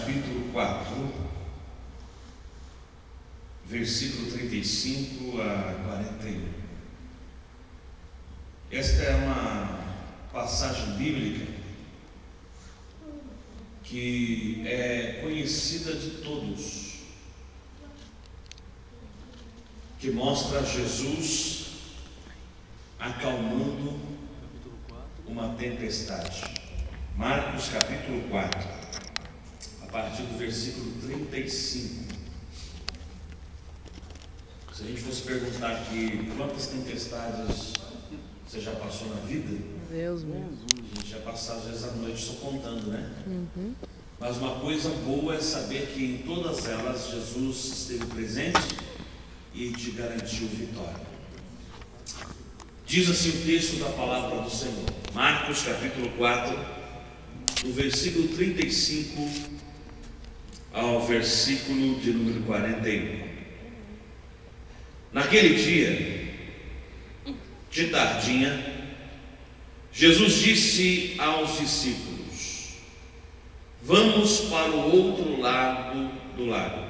capítulo 4, versículo 35 a 41. Esta é uma passagem bíblica que é conhecida de todos, que mostra Jesus acalmando uma tempestade. Marcos capítulo 4, a partir do versículo 35. Se a gente fosse perguntar aqui quantas tempestades você já passou na vida, Deus mesmo. a gente já passa às vezes a noite só contando, né? Mas uma coisa boa é saber que em todas elas Jesus esteve presente e te garantiu vitória. Diz assim o texto da palavra do Senhor, Marcos capítulo 4, do versículo 35 ao versículo de número 41. Naquele dia, de tardinha, Jesus disse aos discípulos: vamos para o outro lado do lago.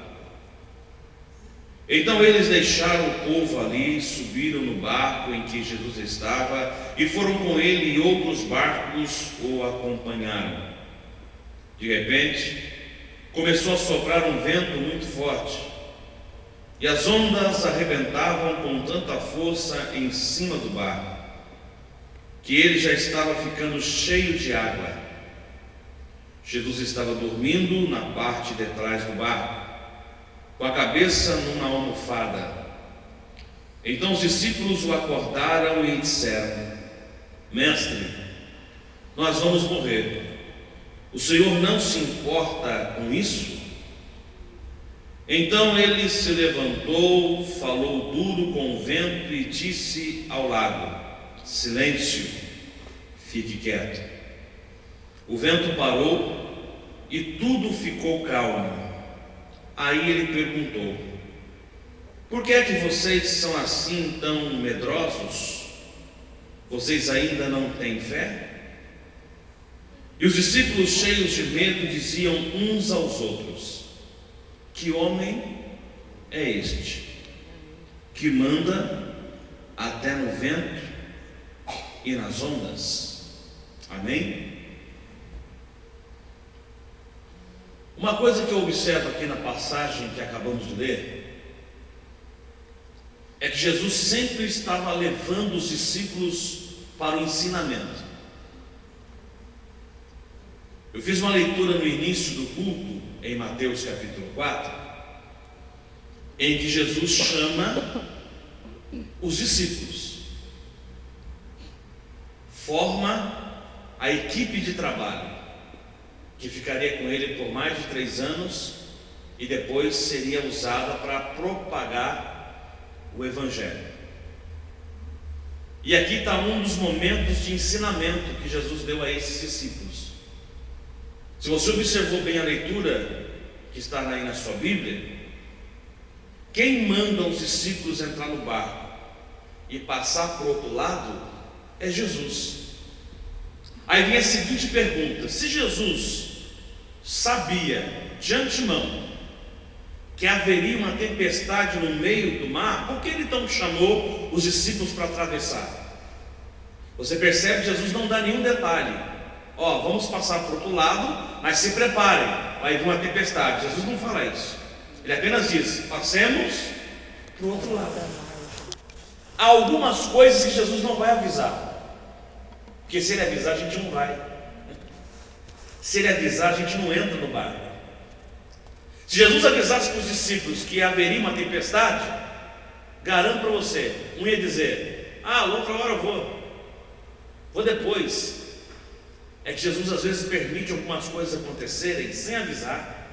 Então eles deixaram o povo ali, subiram no barco em que Jesus estava e foram com ele, e outros barcos o acompanharam. De repente, começou a soprar um vento muito forte, e as ondas arrebentavam com tanta força em cima do barco, que ele já estava ficando cheio de água. Jesus estava dormindo na parte de trás do barco, com a cabeça numa almofada. Então os discípulos o acordaram e disseram: Mestre, nós vamos morrer. O Senhor não se importa com isso? Então ele se levantou, falou duro com o vento e disse ao lago: silêncio, fique quieto. O vento parou e tudo ficou calmo. Aí ele perguntou: por que é que vocês são assim tão medrosos? Vocês ainda não têm fé? E os discípulos, cheios de medo, diziam uns aos outros: que homem é este, que manda até no vento e nas ondas? Amém? Uma coisa que eu observo aqui na passagem que acabamos de ler é que Jesus sempre estava levando os discípulos para o ensinamento. Eu fiz uma leitura no início do culto, em Mateus capítulo 4, em que Jesus chama os discípulos, forma a equipe de trabalho, que ficaria com ele por mais de 3 anos e depois seria usada para propagar o Evangelho. E aqui está um dos momentos de ensinamento que Jesus deu a esses discípulos. Se você observou bem a leitura que está aí na sua Bíblia, quem manda os discípulos entrar no barco e passar para o outro lado é Jesus. Aí vem a seguinte pergunta: se Jesus sabia de antemão que haveria uma tempestade no meio do mar, por que ele então chamou os discípulos para atravessar? Você percebe que Jesus não dá nenhum detalhe. Vamos passar para o outro lado, mas se preparem, vai vir uma tempestade. Jesus não fala isso. Ele apenas diz: passemos para o outro lado. Há algumas coisas que Jesus não vai avisar, porque se ele avisar a gente não vai. Se ele avisar a gente não entra no barco. Se Jesus avisasse para os discípulos que haveria uma tempestade, garanto para você, um ia dizer: outra hora eu vou depois. É que Jesus às vezes permite algumas coisas acontecerem sem avisar,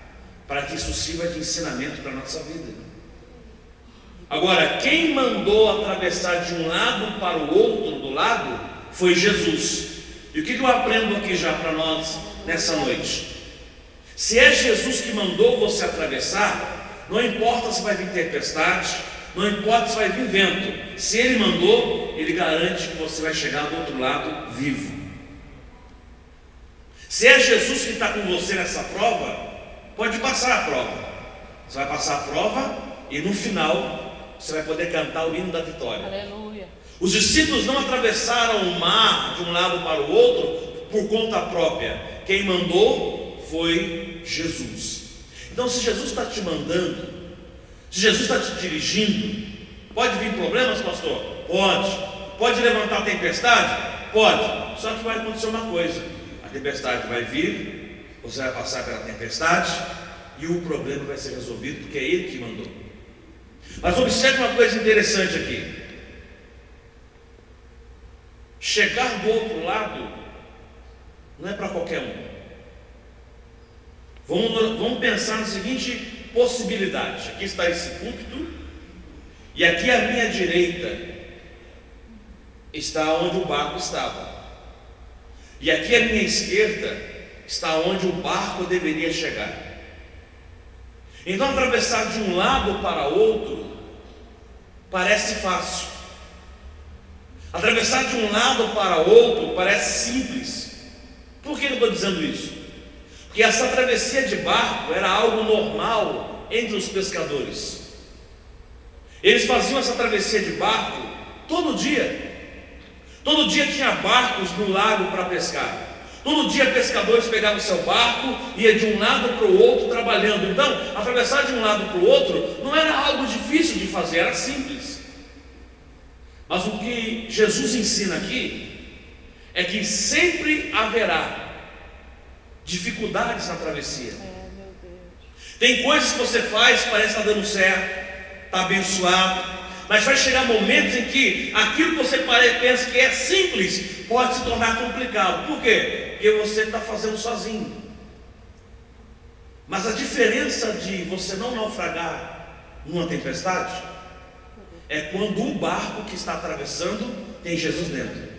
para que isso sirva de ensinamento para a nossa vida. Agora, quem mandou atravessar de um lado para o outro do lago foi Jesus. E o que eu aprendo aqui já para nós nessa noite? Se é Jesus que mandou você atravessar, não importa se vai vir tempestade, não importa se vai vir vento, se Ele mandou, Ele garante que você vai chegar do outro lado vivo. Se é Jesus que está com você nessa prova, pode passar a prova. Você vai passar a prova e no final você vai poder cantar o hino da vitória. Aleluia. Os discípulos não atravessaram o mar de um lado para o outro por conta própria. Quem mandou foi Jesus. Então, se Jesus está te mandando, se Jesus está te dirigindo, pode vir problemas, pastor? Pode. Pode levantar a tempestade? Pode. Só que vai acontecer uma coisa: a tempestade vai vir, você vai passar pela tempestade e o problema vai ser resolvido, porque é Ele que mandou. Mas observe uma coisa interessante aqui: chegar do outro lado não é para qualquer um. Vamos pensar na seguinte possibilidade: aqui está esse púlpito, e aqui à minha direita está onde o barco estava, e aqui à minha esquerda está onde o barco deveria chegar. Então, atravessar de um lado para outro parece fácil. Atravessar de um lado para outro parece simples. Por que eu estou dizendo isso? Porque essa travessia de barco era algo normal entre os pescadores. Eles faziam essa travessia de barco todo dia. Todo dia tinha barcos no lago para pescar. Todo dia pescadores pegavam seu barco e iam de um lado para o outro trabalhando. Então, atravessar de um lado para o outro não era algo difícil de fazer, era simples. Mas o que Jesus ensina aqui é que sempre haverá dificuldades na travessia. Meu Deus. Tem coisas que você faz, parece que está dando certo, está abençoado, mas vai chegar momentos em que aquilo que você pensa que é simples pode se tornar complicado. Por quê? Porque você está fazendo sozinho. Mas a diferença de você não naufragar numa tempestade é quando o barco que está atravessando tem Jesus dentro.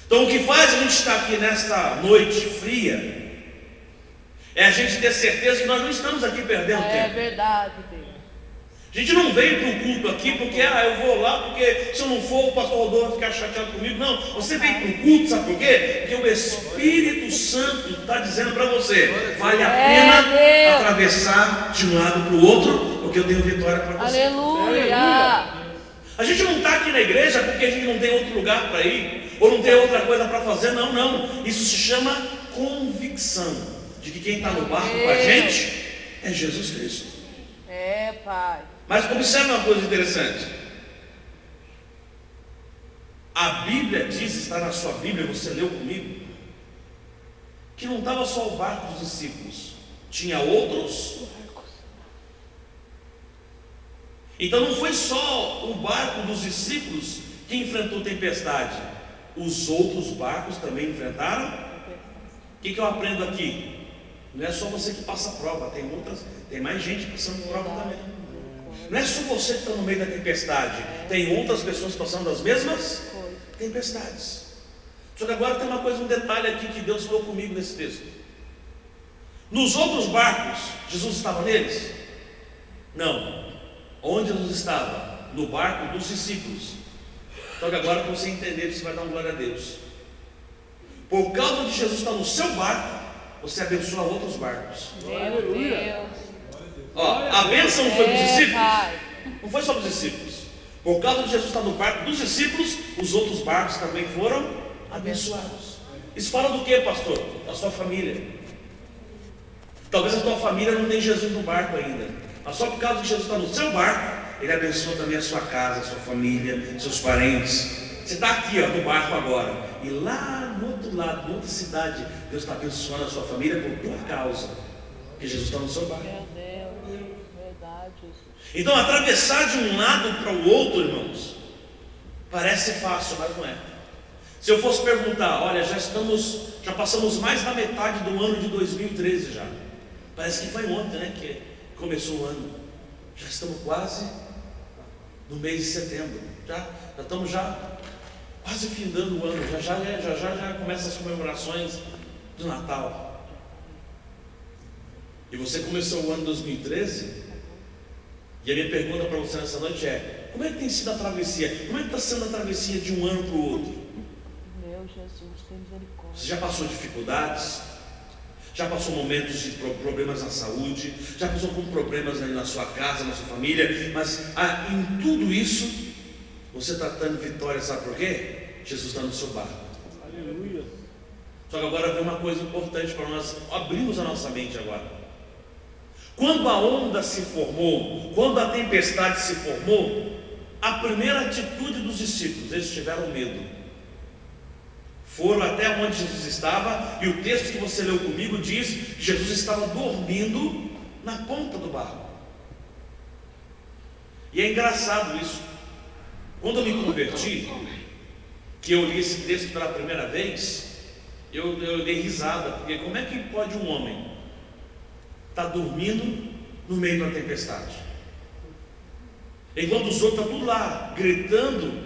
Então, o que faz a gente estar aqui nesta noite fria é a gente ter certeza que nós não estamos aqui perdendo tempo. É verdade, Deus. A gente não veio para o culto aqui porque eu vou lá, porque se eu não for o pastor Rodolfo vai ficar chateado comigo. Não, você veio para o culto, sabe por quê? Porque o Espírito Santo está dizendo para você: vale a pena atravessar de um lado para o outro, porque eu tenho vitória para você. Aleluia. A gente não está aqui na igreja porque a gente não tem outro lugar para ir, ou não tem outra coisa para fazer. Não, não. Isso se chama convicção de que quem está no barco com a gente é Jesus Cristo. É, Pai. Mas observe uma coisa interessante. A Bíblia diz, está na sua Bíblia, você leu comigo, que não estava só o barco dos discípulos, tinha outros. Então não foi só o barco dos discípulos que enfrentou tempestade, os outros barcos também enfrentaram. O que eu aprendo aqui? Não é só você que passa a prova, tem mais gente passando prova também. Não é só você que está no meio da tempestade, tem outras pessoas passando as mesmas tempestades. Só que agora tem um detalhe aqui que Deus falou comigo nesse texto. Nos outros barcos, Jesus estava neles? Não. Onde Jesus estava? No barco dos discípulos. Então agora, para você entender, você vai dar uma glória a Deus. Por causa de Jesus estar no seu barco, você abençoa outros barcos. Meu Deus. A bênção não foi dos discípulos? Pai. Não foi só dos discípulos. Por causa de Jesus estar no barco dos discípulos, os outros barcos também foram abençoados. Isso fala do que, pastor? Da sua família. Talvez a tua família não tenha Jesus no barco ainda, mas só por causa de Jesus estar no seu barco, Ele abençoa também a sua casa, a sua família, seus parentes. Você está aqui no barco agora, e lá no outro lado, em outra cidade, Deus está abençoando a sua família por tua causa, porque Jesus está no seu barco. Meu Deus, verdade. Então, atravessar de um lado para o outro, irmãos, parece fácil, mas não é. Se eu fosse perguntar, olha, já passamos mais da metade do ano de 2013 já. Parece que foi ontem, né, que começou o ano. Já estamos quase no mês de setembro. Já estamos quase findando o ano. Já começam as comemorações do Natal. E você começou o ano 2013? E a minha pergunta para você nessa noite é: como é que tem sido a travessia? Como é que está sendo a travessia de um ano para o outro? Meu Jesus, tem misericórdia. Você já passou dificuldades? Já passou momentos de problemas na saúde, já passou com problemas na sua casa, na sua família, mas em tudo isso você está tendo vitória, sabe por quê? Jesus está no seu barco. Aleluia. Só que agora vem uma coisa importante para nós abrirmos a nossa mente agora. Quando a onda se formou, quando a tempestade se formou, a primeira atitude dos discípulos, eles tiveram medo. Foram até onde Jesus estava, e o texto que você leu comigo diz que Jesus estava dormindo na ponta do barco. E é engraçado isso. Quando eu me converti, que eu li esse texto pela primeira vez, eu dei risada, porque como é que pode um homem estar dormindo no meio de uma tempestade? Enquanto os outros estão tudo lá gritando,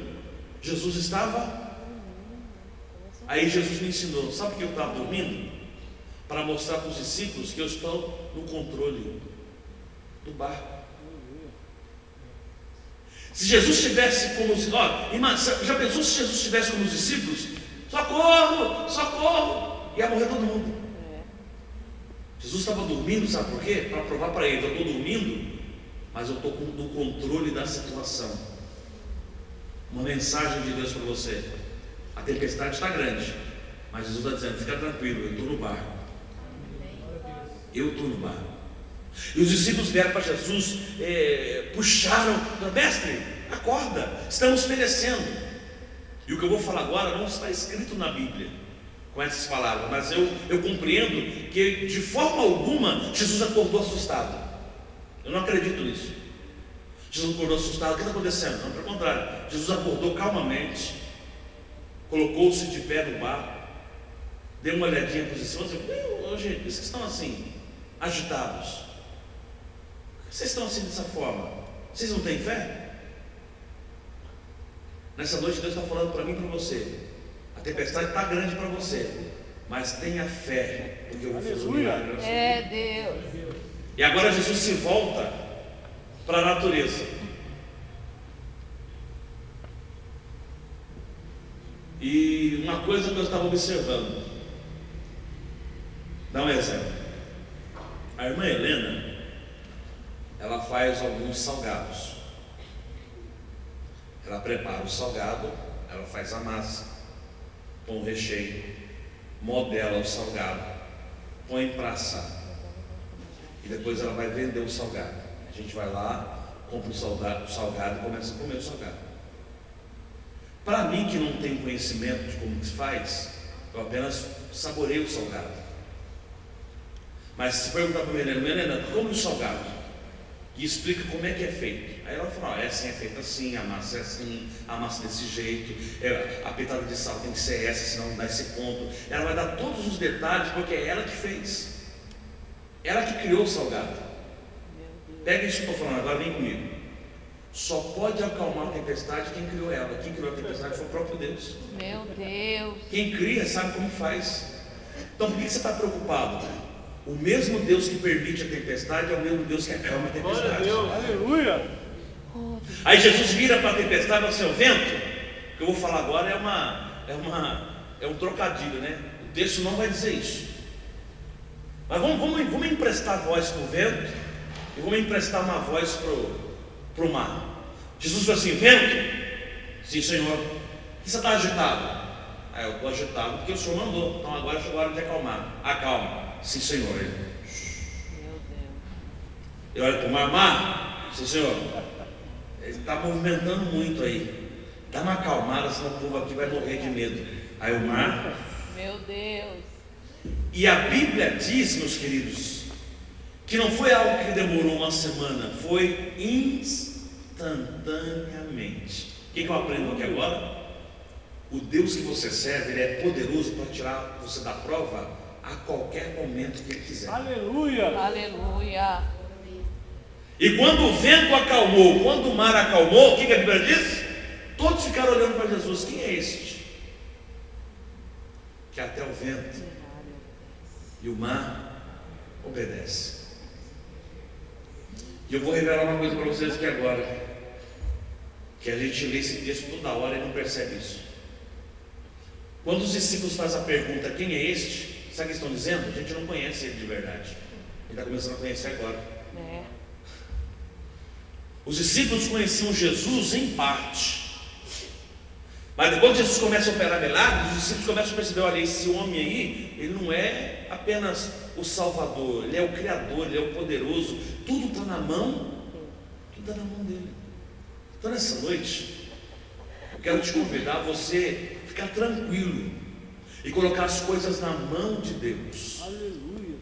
Jesus estava. Aí Jesus me ensinou, sabe por que eu estava dormindo? Para mostrar para os discípulos que eu estou no controle do barco. Se Jesus estivesse como os... já pensou se Jesus estivesse como os discípulos? Socorro, socorro! Ia morrer todo mundo. Jesus estava dormindo, sabe por quê? Para provar para eles, eu estou dormindo, mas eu estou no controle da situação. Uma mensagem de Deus para você. A tempestade está grande, mas Jesus está dizendo, fica tranquilo, eu estou no barco. Eu estou no barco. E os discípulos vieram para Jesus, puxaram, mestre, acorda, estamos perecendo. E o que eu vou falar agora não está escrito na Bíblia com essas palavras, mas eu compreendo que de forma alguma Jesus acordou assustado. Eu não acredito nisso. Jesus acordou assustado, o que está acontecendo? Não, pelo contrário, Jesus acordou calmamente, colocou-se de pé no barco, deu uma olhadinha para os discípulos e falou, gente, vocês estão assim, agitados? Vocês estão assim dessa forma? Vocês não têm fé? Nessa noite Deus está falando para mim e para você. A tempestade está grande para você, mas tenha fé, porque eu vou fazer um milagre. Deus. E agora Jesus se volta para a natureza. E uma coisa que eu estava observando, dá um exemplo. A irmã Helena, ela faz alguns salgados. Ela prepara o salgado, ela faz a massa, põe o recheio, modela o salgado, põe para assar. E depois ela vai vender o salgado. A gente vai lá, compra o salgado e começa a comer o salgado. Para mim que não tem conhecimento de como que se faz, eu apenas saboreio o salgado. Mas se perguntar para a Helena, como o salgado? E explica como é que é feito. Aí ela fala, é assim, é feito assim, a massa é assim, a massa desse jeito, a pitada de sal tem que ser essa, senão não dá esse ponto. Ela vai dar todos os detalhes, porque é ela que fez. Ela que criou o salgado. Pega isso que eu estou falando agora, vem comigo. Só pode acalmar a tempestade quem criou ela. Quem criou a tempestade foi o próprio Deus. Meu Deus. Quem cria sabe como faz. Então por que você está preocupado? O mesmo Deus que permite a tempestade é o mesmo Deus que acalma a tempestade. Glória a Deus, aleluia. Aí Jesus vira para a tempestade e fala assim, o vento, que eu vou falar agora é um trocadilho, né? O texto não vai dizer isso. Mas vamos emprestar voz para o vento e vamos emprestar uma voz para o mar. Jesus falou assim, vento? Sim, Senhor. Por que você está agitado? Eu estou agitado porque o Senhor mandou. Então agora chegou a hora de acalmar. Acalma. Sim, Senhor. Meu Deus. Eu olho para o mar. Sim, Senhor. Ele está movimentando muito aí. Dá uma acalmada, senão o povo aqui vai morrer de medo. Aí o mar. Meu Deus. E a Bíblia diz, meus queridos, que não foi algo que demorou uma semana, foi instantaneamente. O que eu aprendo aqui agora? O Deus que você serve, Ele é poderoso para tirar você da prova a qualquer momento que Ele quiser. Aleluia. Aleluia. E quando o vento acalmou, quando o mar acalmou, o que a Bíblia diz? Todos ficaram olhando para Jesus. Quem é este? Que até o vento e o mar obedece. E eu vou revelar uma coisa para vocês aqui agora, que a gente lê esse texto toda hora e não percebe isso. Quando os discípulos fazem a pergunta, quem é este? sabe o que estão dizendo? A gente não conhece ele de verdade. Ele está começando a conhecer agora. É. Os discípulos conheciam Jesus em parte, mas depois Jesus começa a operar milagres, os discípulos começam a perceber: olha, esse homem aí, ele não é apenas o Salvador, ele é o Criador, ele é o poderoso, tudo está na mão, tudo está na mão dele. Então nessa noite, eu quero te convidar a você ficar tranquilo e colocar as coisas na mão de Deus. Aleluia.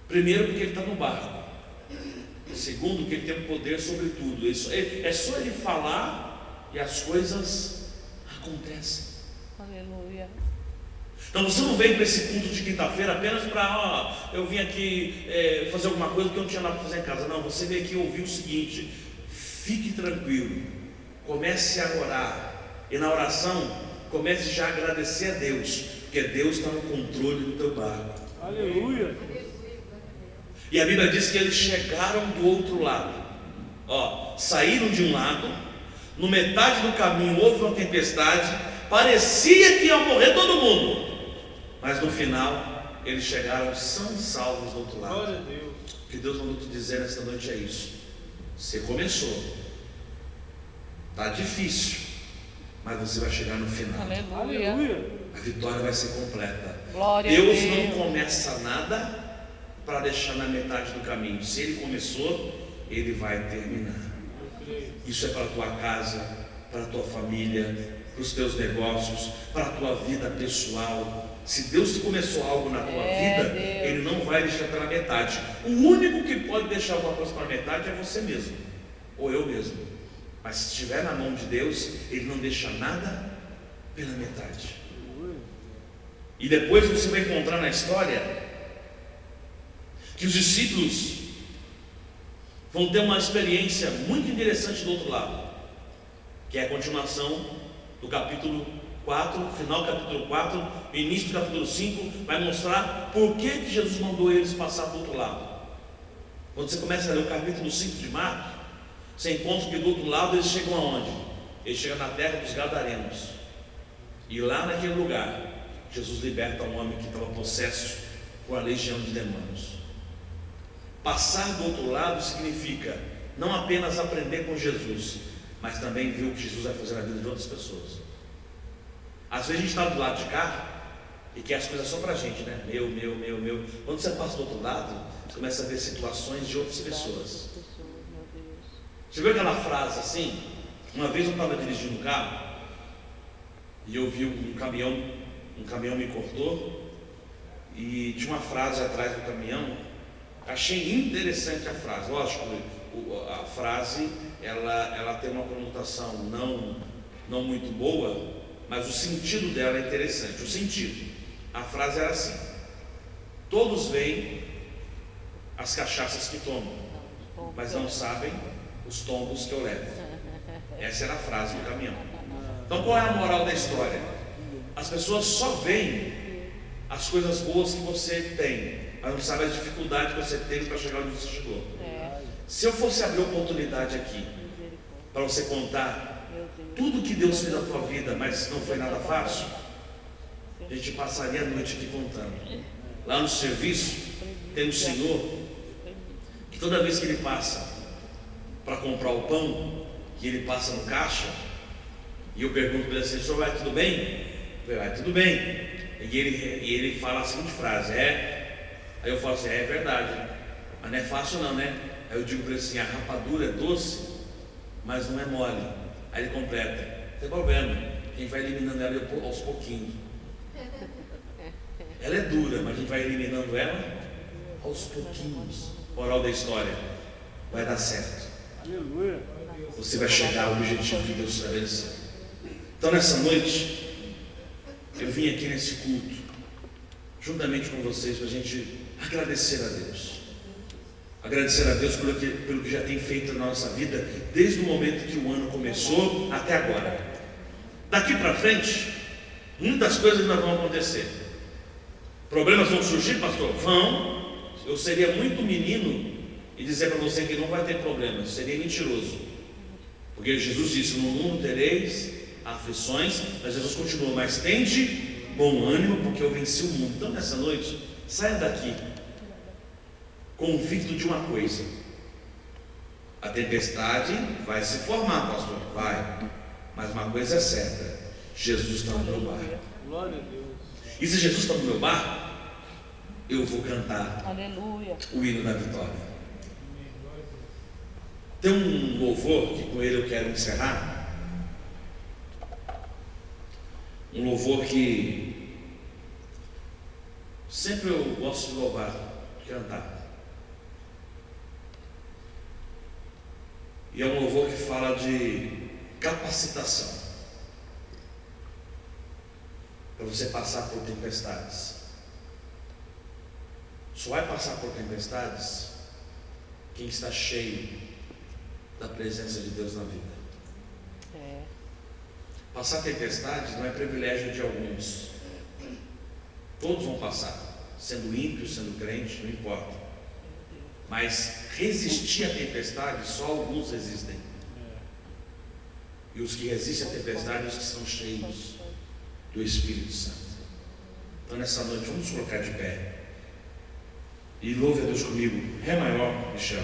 Primeiro, porque Ele está no barco. Segundo, que Ele tem o poder sobre tudo. É só Ele falar e as coisas acontecem. Aleluia. Então você não veio para esse culto de quinta-feira apenas para, eu vim aqui fazer alguma coisa que eu não tinha nada para fazer em casa. Não, você veio aqui ouvir o seguinte: fique tranquilo, comece a orar, e na oração comece já a agradecer a Deus, porque Deus está no controle do teu barco. Aleluia. E a Bíblia diz que eles chegaram do outro lado. Saíram de um lado, no metade do caminho houve uma tempestade, parecia que ia morrer todo mundo, mas no final eles chegaram são salvos do outro lado. Glória a Deus. O que Deus mandou te dizer nesta noite é isso: você começou, está difícil, mas você vai chegar no final. Aleluia. Aleluia. A vitória vai ser completa. Glória a Deus Deus. não começa nada para deixar na metade do caminho. Se Ele começou, Ele vai terminar. Isso é para a tua casa, para a tua família, para os teus negócios, para a tua vida pessoal. Se Deus começou algo na tua vida, Deus. Ele não vai deixar pela metade. O único que pode deixar alguma coisa pela metade é você mesmo, ou eu mesmo. Mas se estiver na mão de Deus, Ele não deixa nada pela metade. E depois você vai encontrar na história que os discípulos vão ter uma experiência muito interessante do outro lado, que é a continuação do capítulo 4, final do capítulo 4, início do capítulo 5, vai mostrar por que Jesus mandou eles passar para o outro lado. Quando você começa a ler o capítulo 5 de Marcos, você encontra que do outro lado eles chegam aonde? Eles chegam na terra dos Gadarenos, e lá naquele lugar Jesus liberta um homem que estava possesso por uma legião de demônios. Passar do outro lado significa não apenas aprender com Jesus, mas também ver o que Jesus vai fazer na vida de outras pessoas. Às vezes a gente está do lado de cá e quer as coisas só para a gente, né? Meu. Quando você passa do outro lado, você começa a ver situações de outras pessoas. Você viu aquela frase assim? Uma vez eu estava dirigindo um carro e eu vi um caminhão me cortou, e tinha uma frase atrás do caminhão. Achei interessante a frase. Lógico, a frase ela tem uma conotação não muito boa, mas o sentido dela é interessante. O sentido, a frase era assim: todos veem as cachaças que tomam, mas não sabem os tombos que eu levo. Essa era a frase do caminhão. Então qual é a moral da história? As pessoas só veem as coisas boas que você tem, mas não sabem a dificuldade que você teve para chegar onde você chegou. Se eu fosse abrir oportunidade aqui para você contar tudo que Deus fez na tua vida, mas não foi nada fácil, a gente passaria a noite aqui contando. Lá no serviço tem um senhor que toda vez que ele passa para comprar o pão, que ele passa no caixa, e eu pergunto para ele assim: senhor, vai tudo bem? Ele vai tudo bem. E ele fala a seguinte frase: aí eu falo assim: é verdade, mas não é fácil não, né? Aí eu digo para ele assim: a rapadura é doce, mas não é mole. Aí ele completa: não tem problema, a gente vai eliminando ela aos pouquinhos. Ela é dura, mas a gente vai eliminando ela aos pouquinhos. Moral da história: vai dar certo. Aleluia. Você vai chegar ao objetivo que Deus estabeleceu. Então nessa noite eu vim aqui nesse culto juntamente com vocês para a gente agradecer a Deus. Agradecer a Deus pelo que já tem feito na nossa vida, desde o momento que o ano começou até agora. Daqui para frente, muitas coisas ainda vão acontecer. Problemas vão surgir, pastor? Vão. Eu seria muito menino e dizer para você que não vai ter problemas, seria mentiroso. Porque Jesus disse: no mundo tereis aflições, mas Jesus continua: mas tende bom ânimo, porque eu venci o mundo. Então nessa noite Saia daqui convicto de uma coisa: a tempestade vai se formar, pastor, vai, mas uma coisa é certa: Jesus está no meu barco. Glória a Deus. E se Jesus está no meu barco, eu vou cantar Aleluia. o hino da vitória. Tem um louvor que com ele eu quero encerrar, um louvor que sempre eu gosto de louvar, de cantar. E é um louvor que fala de capacitação para você passar por tempestades. Só vai passar por tempestades quem está cheio da presença de Deus na vida. Passar tempestades não é privilégio de alguns. Todos vão passar, sendo ímpio, sendo crente, não importa. Mas resistir à tempestade, só alguns resistem. E os que resistem à tempestade, os que são cheios do Espírito Santo. Então nessa noite, vamos nos colocar de pé e louve a Deus comigo. Ré maior, Michel.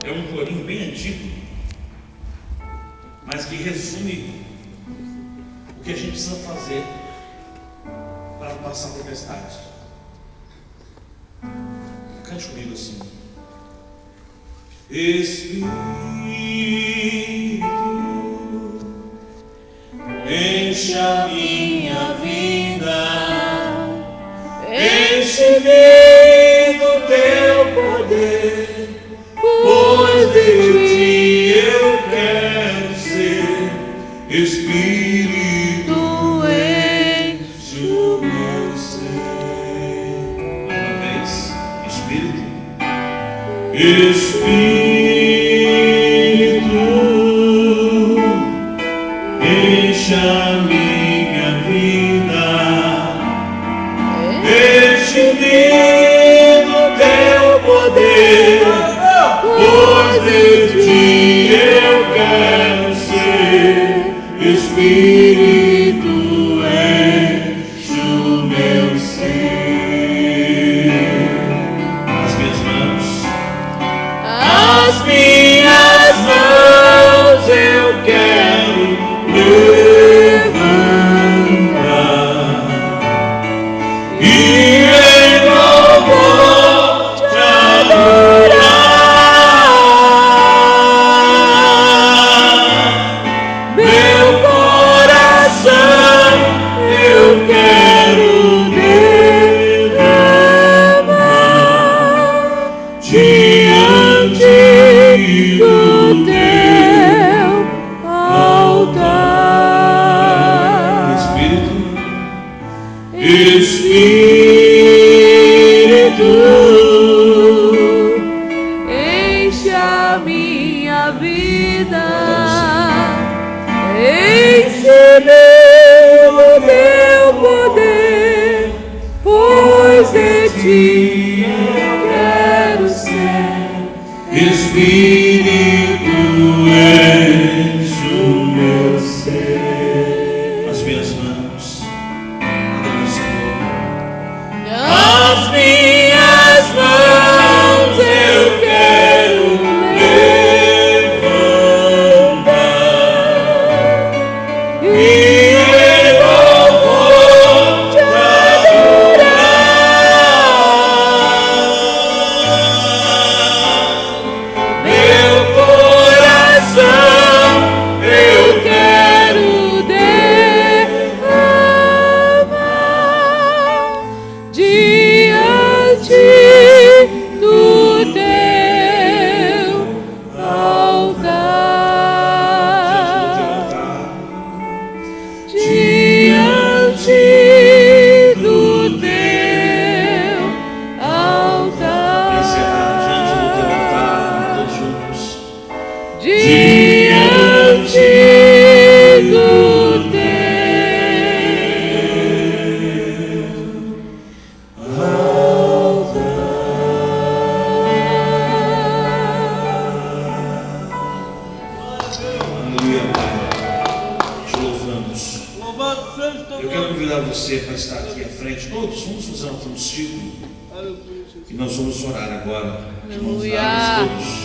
É um corinho bem antigo, mas que resume o que a gente precisa fazer para passar a tempestade. Cante comigo assim: Espírito, enche a minha vida, enche-me do teu poder, pois de ti eu quero ser. Espírito, enche o meu ser. Mais uma vez, Espírito, enche a minha vida, enche-me do teu poder, pois de ti eu quero ser. Espírito, enche o meu ser. As minhas mãos eu quero levantar e em louvor te adorar. Meu coração eu quero derramar diante do teu altar. Espírito, enche a minha vida, enche-me do teu poder, pois de ti eu quero ser. Espírito, enche o meu ser. As minhas mãos, adore o Senhor. As minhas mãos eu quero levantar e em louvor te adorar. E nós vamos orar agora. De mãos Aleluia. dadas todos.